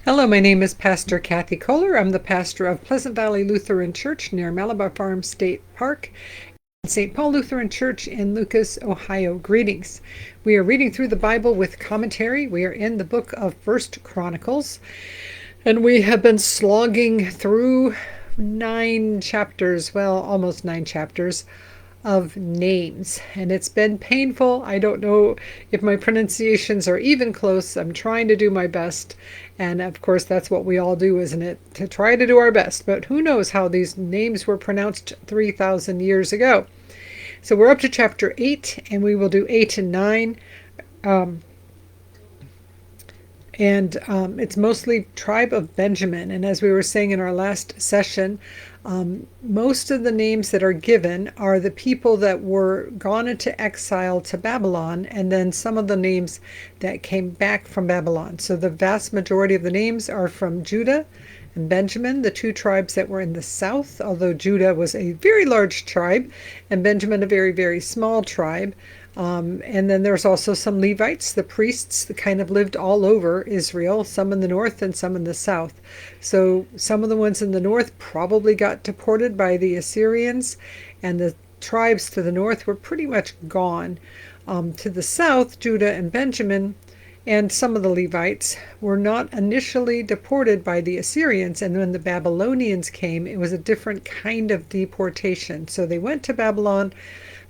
Hello, my name is Pastor Kathy Kollar. I'm the pastor of Pleasant Valley Lutheran Church near Malabar Farm State Park and St. Paul Lutheran Church in Lucas, Ohio. Greetings. We are reading through the Bible with commentary. We are in the book of First Chronicles, and we have been slogging through 9 chapters, well, almost 9 chapters of names, and it's been painful. I don't know if my pronunciations are even close. I'm trying to do my best, and of course that's what we all do, isn't it, to try to do our best. But who knows how these names were pronounced 3,000 years ago. So we're up to chapter 8, and we will do 8 and 9. It's mostly tribe of Benjamin. And as we were saying in our last session, most of the names that are given are the people that were gone into exile to Babylon, and then some of the names that came back from Babylon. So the vast majority of the names are from Judah and Benjamin, the two tribes that were in the south, although Judah was a very large tribe and Benjamin a very, very small tribe. And then there's also some Levites, the priests, that kind of lived all over Israel, some in the north and some in the south. So some of the ones in the north probably got deported by the Assyrians, and the tribes to the north were pretty much gone. To the south, Judah and Benjamin and some of the Levites were not initially deported by the Assyrians, and when the Babylonians came, it was a different kind of deportation. So they went to Babylon,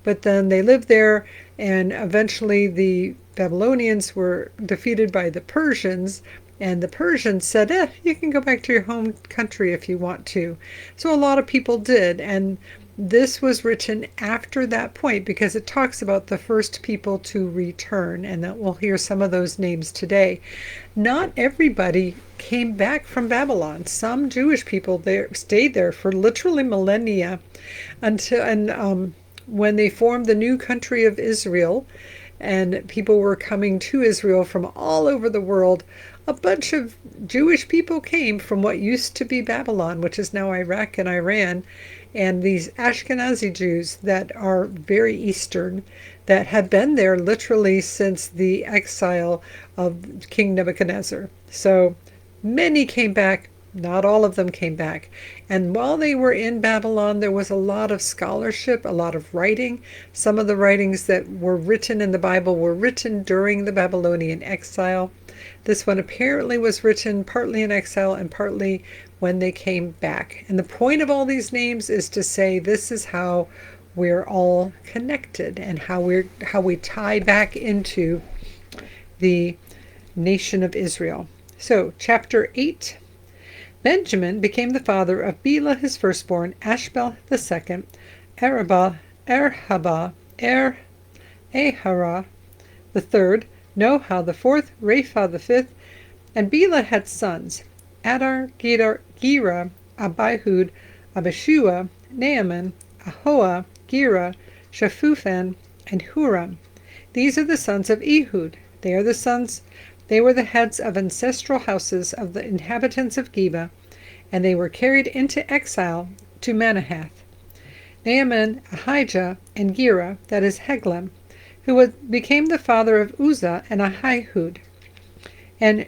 but then they lived there, and eventually the Babylonians were defeated by the Persians, and the Persians said, you can go back to your home country if you want to. So a lot of people did, and this was written after that point because it talks about the first people to return, and that we'll hear some of those names today. Not everybody came back from Babylon. Some Jewish people there stayed there for literally millennia until when they formed the new country of Israel, and people were coming to Israel from all over the world. A bunch of Jewish people came from what used to be Babylon, which is now Iraq and Iran, and these Ashkenazi Jews that are very Eastern, that had been there literally since the exile of King Nebuchadnezzar. So many came back. Not all of them came back. And while they were in Babylon, there was a lot of scholarship, a lot of writing. Some of the writings that were written in the Bible were written during the Babylonian exile. This one apparently was written partly in exile and partly when they came back. And the point of all these names is to say this is how we're all connected and how we tie back into the nation of Israel. So, chapter 8. Benjamin became the father of Bela his firstborn, Ashbel the second, Arabah, Erhabah, Ahara the third, Noha the fourth, Rapha the fifth. And Bela had sons, Adar, Gera, Abihud, Abishua, Naaman, Ahoah, Gera, Shaphupan, and Huram. These are the sons of Ehud. They were the heads of ancestral houses of the inhabitants of Geba, and they were carried into exile to Manahath. Naaman, Ahijah, and Gera, that is Heglam, who became the father of Uzzah and Ahihud. And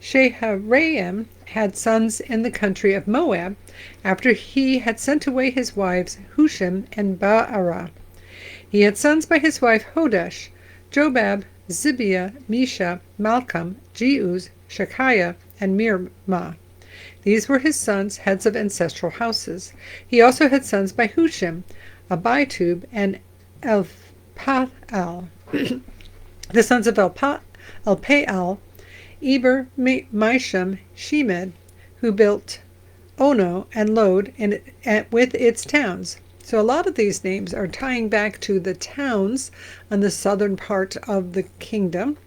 Sheharaim had sons in the country of Moab, after he had sent away his wives Hushim and Baarah. He had sons by his wife Hodesh, Jobab, Zibiah, Mesha, Malcolm, Jeuz, Shekiah, and Mirmah. These were his sons, heads of ancestral houses. He also had sons by Hushim, Abitub, and Elpaal. The sons of Elpaal, Eber, Misham, Shemed, who built Ono and Lod with its towns. So a lot of these names are tying back to the towns on the southern part of the kingdom,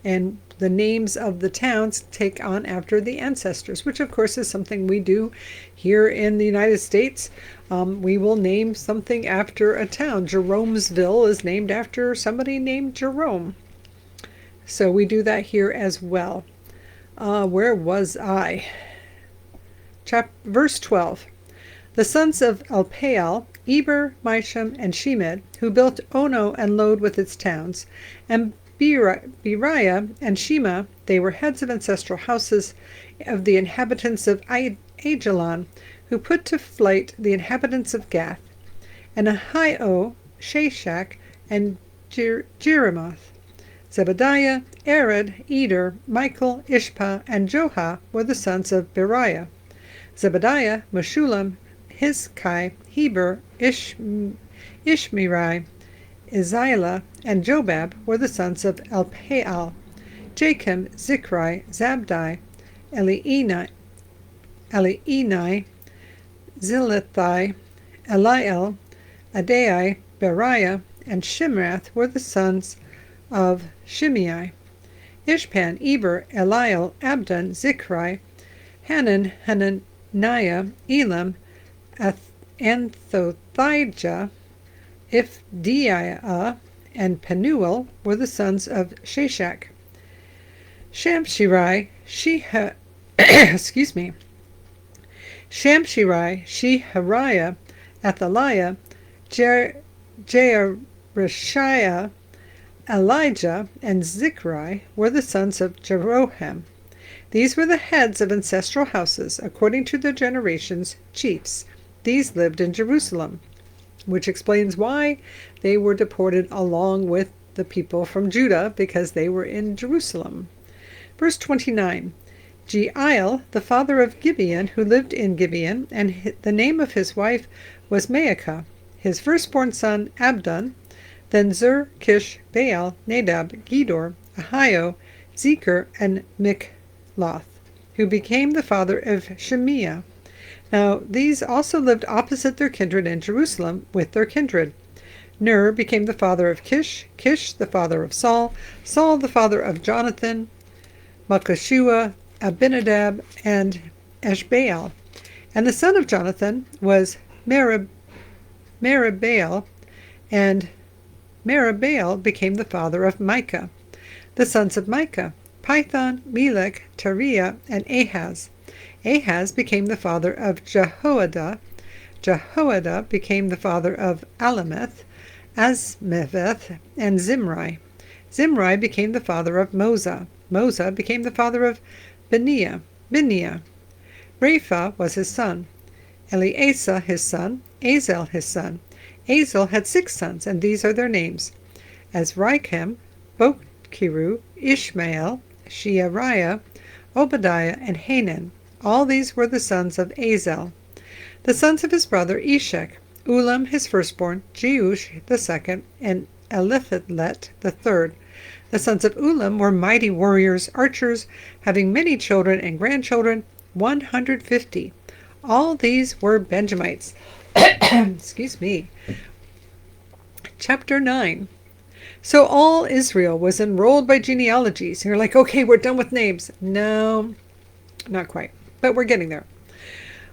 and the names of the towns take on after the ancestors, which of course is something we do here in the United States. We will name something after a town. Jeromesville is named after somebody named Jerome. So we do that here as well. Where was I? Verse 12. The sons of Elpaal, Eber, Misham, and Shemed, who built Ono and Lod with its towns, and Beriah and Shema, they were heads of ancestral houses of the inhabitants of Ajalon, who put to flight the inhabitants of Gath, and Ahio, Shashak, and Jeremoth. Zebediah, Arad, Eder, Michael, Ishpa, and Joha were the sons of Beriah. Zebediah, Meshullam, Hizkai, Heber, Ishmerai, Isaiah, and Jobab were the sons of Elpaal. Jachim, Zichri, Zabdi, Elienai, Zilithai, Eliel, Adai, Beriah, and Shimrath were the sons of Shimei. Ishpan, Eber, Eliel, Abdon, Zichri, Hanan, Hananiah, Elam, Anthothijah, Ifdiah, and Penuel were the sons of Shashak. Shamshirai, Shamshirai, Shehariah, Athaliah, Jearishiah, Elijah, and Zichri were the sons of Jeroham. These were the heads of ancestral houses, according to their generations, chiefs. These lived in Jerusalem, which explains why they were deported along with the people from Judah, because they were in Jerusalem. Verse 29, Jeiel, the father of Gibeon, who lived in Gibeon, and the name of his wife was Maacah. His firstborn son, Abdon, then Zur, Kish, Baal, Nadab, Gedor, Ahio, Zeker, and Mikloth, who became the father of Shemiah. Now these also lived opposite their kindred in Jerusalem with their kindred. Ner became the father of Kish, Kish the father of Saul, Saul the father of Jonathan, Malchishua, Abinadab, and Eshbaal. And the son of Jonathan was Meribaal, and Meribaal became the father of Micah. The sons of Micah, Python, Melech, Teriah, and Ahaz. Ahaz became the father of Jehoiada. Jehoiada became the father of Alameth, Asmaveth, and Zimri. Zimri became the father of Moza. Moza became the father of Benia. Rapha was his son. Eleasa his son. Azel his son. Azel had 6 sons, and these are their names: Azrikam, Bokiru, Ishmael, Sheariah, Obadiah, and Hanan. All these were the sons of Azel. The sons of his brother Eshek, Ulam his firstborn, Jeush the second, and Eliphelet the third. The sons of Ulam were mighty warriors, archers, having many children and grandchildren, 150. All these were Benjamites. Excuse me. Chapter 9. So all Israel was enrolled by genealogies. And you're like, okay, we're done with names. No, not quite, but we're getting there.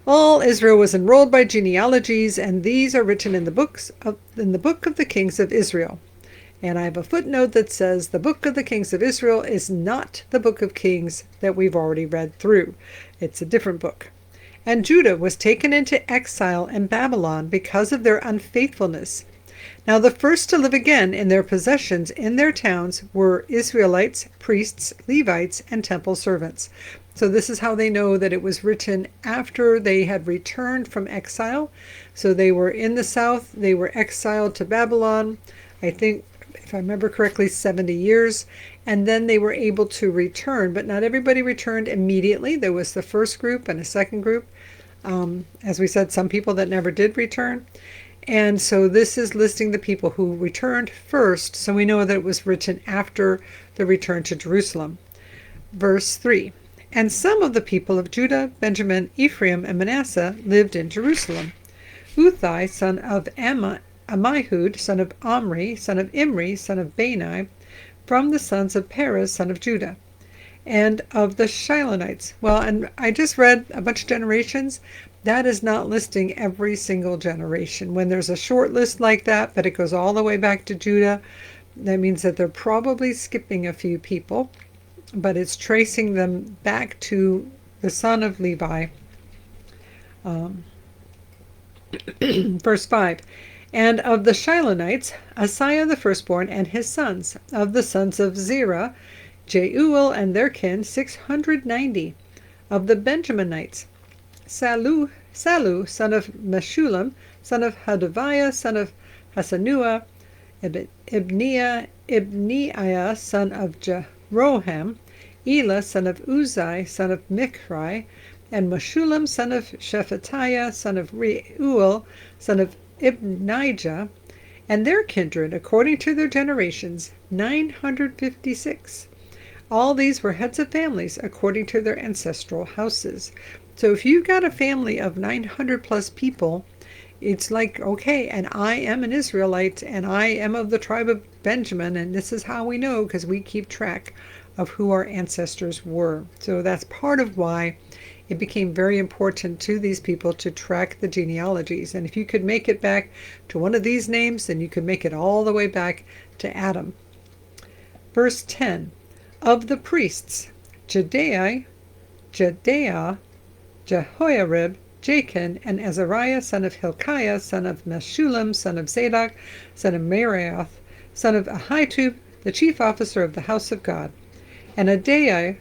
All Israel was enrolled by genealogies, and these are written in the book of the kings of Israel. And I have a footnote that says the book of the kings of Israel is not the book of Kings that we've already read through. It's a different book. And Judah was taken into exile in Babylon because of their unfaithfulness. Now the first to live again in their possessions in their towns were Israelites, priests, Levites, and temple servants. So this is how they know that it was written after they had returned from exile. So they were in the south, they were exiled to Babylon, I think, if I remember correctly, 70 years. And then they were able to return, but not everybody returned immediately. There was the first group and a second group. As we said, some people that never did return. And so this is listing the people who returned first, so we know that it was written after the return to Jerusalem. Verse 3. And some of the people of Judah, Benjamin, Ephraim, and Manasseh lived in Jerusalem. Uthai, son of Ammihud, son of Omri, son of Imri, son of Bani, from the sons of Perez, son of Judah, and of the Shilonites. Well, and I just read a bunch of generations. That is not listing every single generation. When there's a short list like that, but it goes all the way back to Judah, that means that they're probably skipping a few people, but it's tracing them back to the son of Levi. Verse 5. And of the Shilonites, Asaiah the firstborn and his sons. Of the sons of Zerah, Jeuel and their kin, 690. Of the Benjaminites, Salu, son of Meshullam, son of Hodaviah, son of Hasanua, Ibneiah, son of Jeroham, Elah, son of Uzai, son of Michri, and Meshullam, son of Shephatiah, son of Reuel, son of Ibnijah, and their kindred, according to their generations, 956. All these were heads of families according to their ancestral houses. So if you've got a family of 900 plus people, it's like, okay, and I am an Israelite, and I am of the tribe of Benjamin, and this is how we know, because we keep track of who our ancestors were. So that's part of why it became very important to these people to track the genealogies. And if you could make it back to one of these names, then you could make it all the way back to Adam. Verse 10. Of the priests, Jedaiah, Jehoiarib, Jachin, and Azariah, son of Hilkiah, son of Meshullam, son of Zadok, son of Meraioth, son of Ahitub, the chief officer of the house of God, and Adaiah,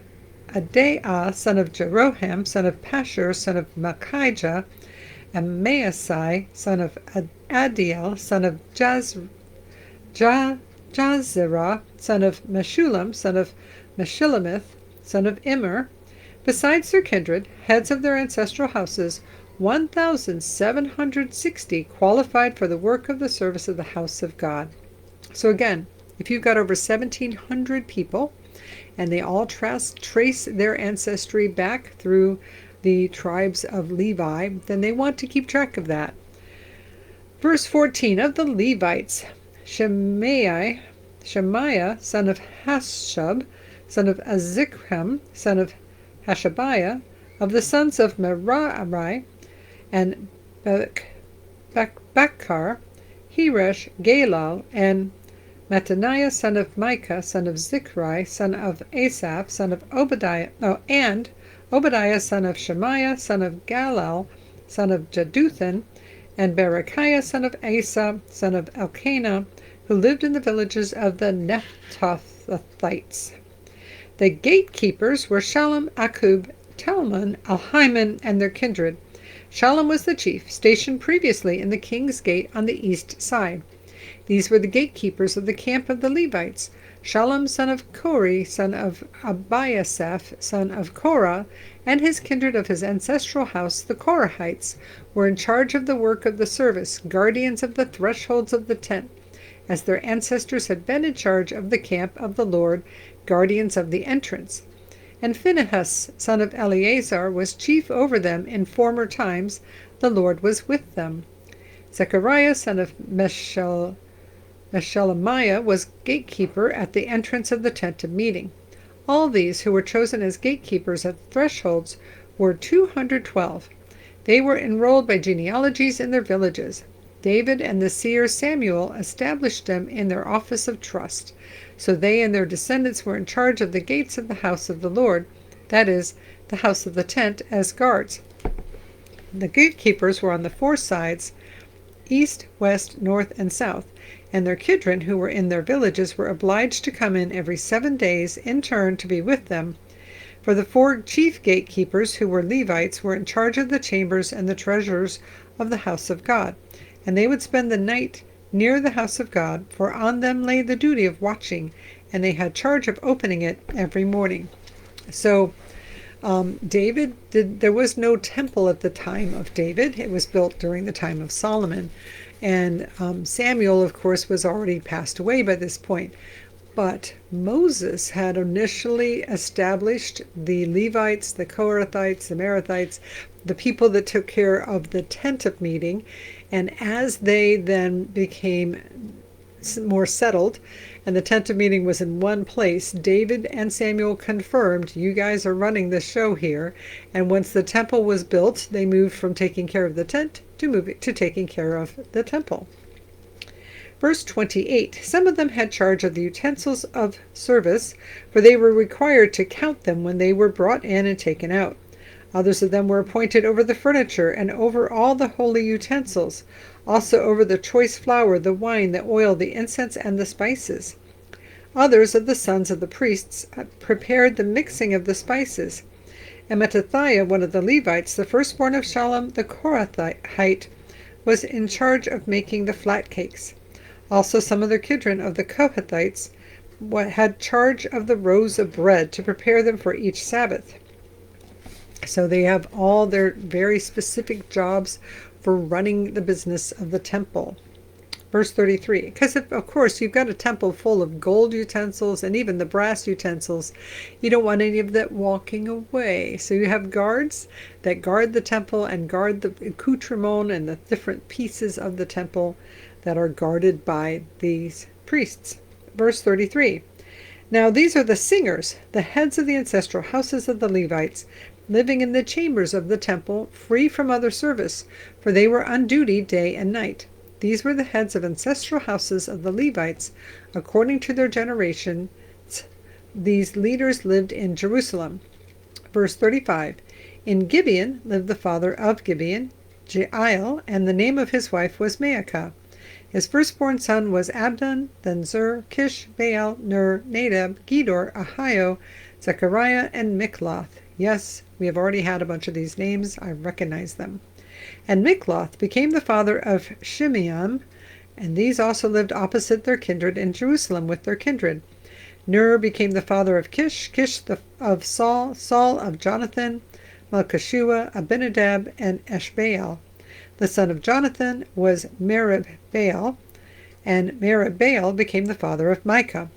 son of Jeroham, son of Pashur, son of Malchijah, and Maasai, son of Adiel, son of Jazerah, son of Meshullam, son of Meshillemith, son of Immer, besides their kindred, heads of their ancestral houses, 1,760 qualified for the work of the service of the house of God. So again, if you've got over 1,700 people, and they all trace their ancestry back through the tribes of Levi, then they want to keep track of that. Verse 14, of the Levites, Shemaiah, son of Hashub, son of Azikram, son of Hashabiah, of the sons of Merari, and Bakkar, Heresh, Galal, and Mattaniah, son of Micah, son of Zichri, son of Asaph, son of Obadiah, and Obadiah, son of Shemaiah, son of Galal, son of Jeduthun, and Berechiah, son of Asa, son of Elkanah, who lived in the villages of the Nephthathites. The gatekeepers were Shallum, Akub, Talmon, Alhiman, and their kindred. Shallum was the chief, stationed previously in the king's gate on the east side. These were the gatekeepers of the camp of the Levites. Shallum, son of Kori, son of Abiasaph, son of Korah, and his kindred of his ancestral house, the Korahites, were in charge of the work of the service, guardians of the thresholds of the tent, as their ancestors had been in charge of the camp of the Lord, guardians of the entrance. And Phinehas, son of Eleazar, was chief over them in former times. The Lord was with them. Zechariah, son of Meshelemiah, was gatekeeper at the entrance of the tent of meeting. All these who were chosen as gatekeepers at the thresholds were 212. They were enrolled by genealogies in their villages. David and the seer Samuel established them in their office of trust. So they and their descendants were in charge of the gates of the house of the Lord, that is, the house of the tent, as guards. The gatekeepers were on the four sides, east, west, north, and south, and their kindred who were in their villages were obliged to come in every 7 days in turn to be with them. For the four chief gatekeepers, who were Levites, were in charge of the chambers and the treasures of the house of God, and they would spend the night near the house of God, for on them lay the duty of watching, and they had charge of opening it every morning. So there was no temple at the time of David. It was built during the time of Solomon. And Samuel, of course, was already passed away by this point. But Moses had initially established the Levites, the Kohathites, the Merathites, the people that took care of the tent of meeting. And as they then became more settled and the tent of meeting was in one place, David and Samuel confirmed, you guys are running the show here. And once the temple was built, they moved from taking care of the tent to taking care of the temple. Verse 28, some of them had charge of the utensils of service, for they were required to count them when they were brought in and taken out. Others of them were appointed over the furniture and over all the holy utensils. also over the choice flour, the wine, the oil, the incense, and the spices. Others of the sons of the priests prepared the mixing of the spices. And Mattathiah, one of the Levites, the firstborn of Shallum the Korathite, was in charge of making the flat cakes. Also some of the children of the Kohathites had charge of the rows of bread to prepare them for each Sabbath. So they have all their very specific jobs for running the business of the temple. Verse 33, because of course you've got a temple full of gold utensils and even the brass utensils. You don't want any of that walking away. So you have guards that guard the temple and guard the accoutrement and the different pieces of the temple that are guarded by these priests. Verse 33, now these are the singers, the heads of the ancestral houses of the Levites, living in the chambers of the temple, free from other service, for they were on duty day and night. These were the heads of ancestral houses of the Levites, according to their generations. These leaders lived in Jerusalem. Verse 35, in Gibeon lived the father of Gibeon, Jeiel, and the name of his wife was Maacah. His firstborn son was Abdon, then Zur, Kish, Baal, Ner, Nadab, Gedor, Ahio, Zechariah, and Mikloth. Yes, we have already had a bunch of these names. I recognize them. And Mikloth became the father of Shimeam, and these also lived opposite their kindred in Jerusalem with their kindred. Ner became the father of Kish, Kish of Saul, Saul of Jonathan, Malchishua, Abinadab, and Eshbaal. The son of Jonathan was Merib-Baal, and Merib-Baal became the father of Micah.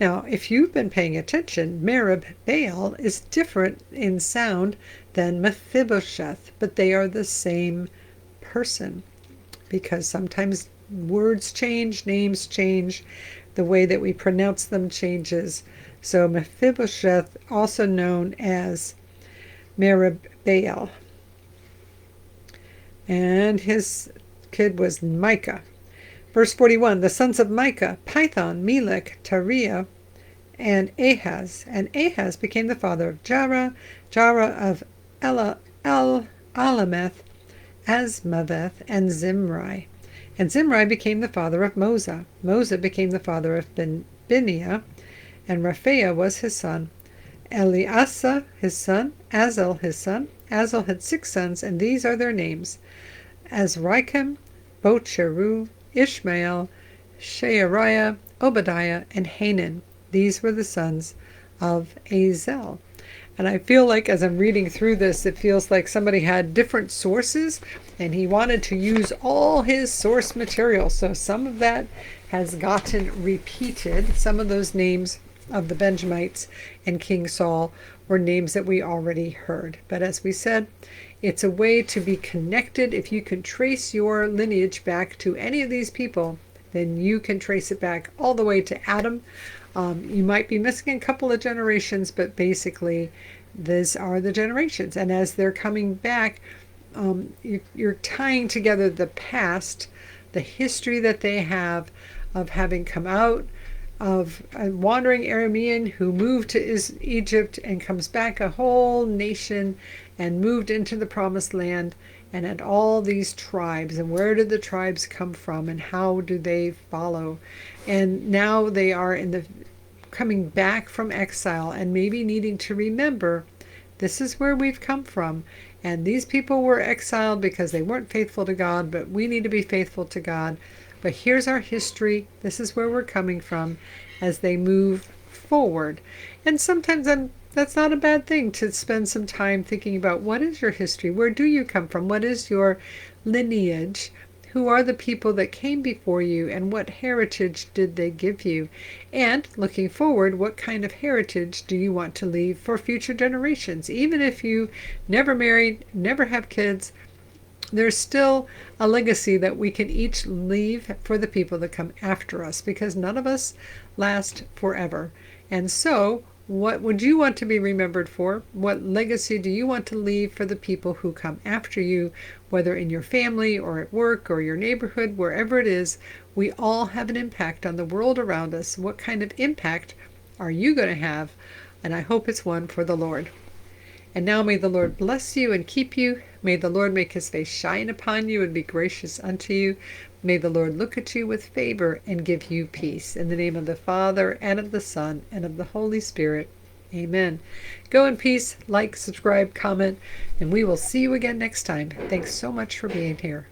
Now, if you've been paying attention, Merib-Baal is different in sound than Mephibosheth, but they are the same person, because sometimes words change, names change, the way that we pronounce them changes. So Mephibosheth, also known as Merib-Baal, and his kid was Micah. Verse 41, the sons of Micah, Pithon, Melech, Tariah, and Ahaz. And Ahaz became the father of Jarah, Jarah of Alameth, Asmaveth, and Zimri. And Zimri became the father of Moza. Moza became the father of Biniah, and Raphael was his son. Eliasa his son, Azel his son. Azel had 6 sons, and these are their names: Azrikam, Bocheru, Ishmael, Sheariah, Obadiah, and Hanan. These were the sons of Azel. And I feel like as I'm reading through this, it feels like somebody had different sources and he wanted to use all his source material. So some of that has gotten repeated. Some of those names of the Benjaminites and King Saul were names that we already heard. But as we said, it's a way to be connected. If you can trace your lineage back to any of these people, then you can trace it back all the way to Adam. You might be missing a couple of generations, but basically these are the generations. And as they're coming back, you're tying together the past, the history that they have of having come out of a wandering Aramean who moved to Egypt and comes back a whole nation and moved into the promised land, and had all these tribes. And where did the tribes come from, and how do they follow? And now they are coming back from exile and maybe needing to remember, this is where we've come from. And these people were exiled because they weren't faithful to God, but we need to be faithful to God. But here's our history. This is where we're coming from as they move forward. And sometimes that's not a bad thing, to spend some time thinking about, what is your history? Where do you come from? What is your lineage? Who are the people that came before you, and what heritage did they give you? And looking forward, what kind of heritage do you want to leave for future generations? Even if you never married, never have kids, there's still a legacy that we can each leave for the people that come after us, because none of us last forever. And so, what would you want to be remembered for? What legacy do you want to leave for the people who come after you, whether in your family or at work or your neighborhood, wherever it is? We all have an impact on the world around us. What kind of impact are you going to have? And I hope it's one for the Lord. And now may the Lord bless you and keep you. May the Lord make his face shine upon you and be gracious unto you. May the Lord look at you with favor and give you peace. In the name of the Father, and of the Son, and of the Holy Spirit. Amen. Go in peace, like, subscribe, comment, and we will see you again next time. Thanks so much for being here.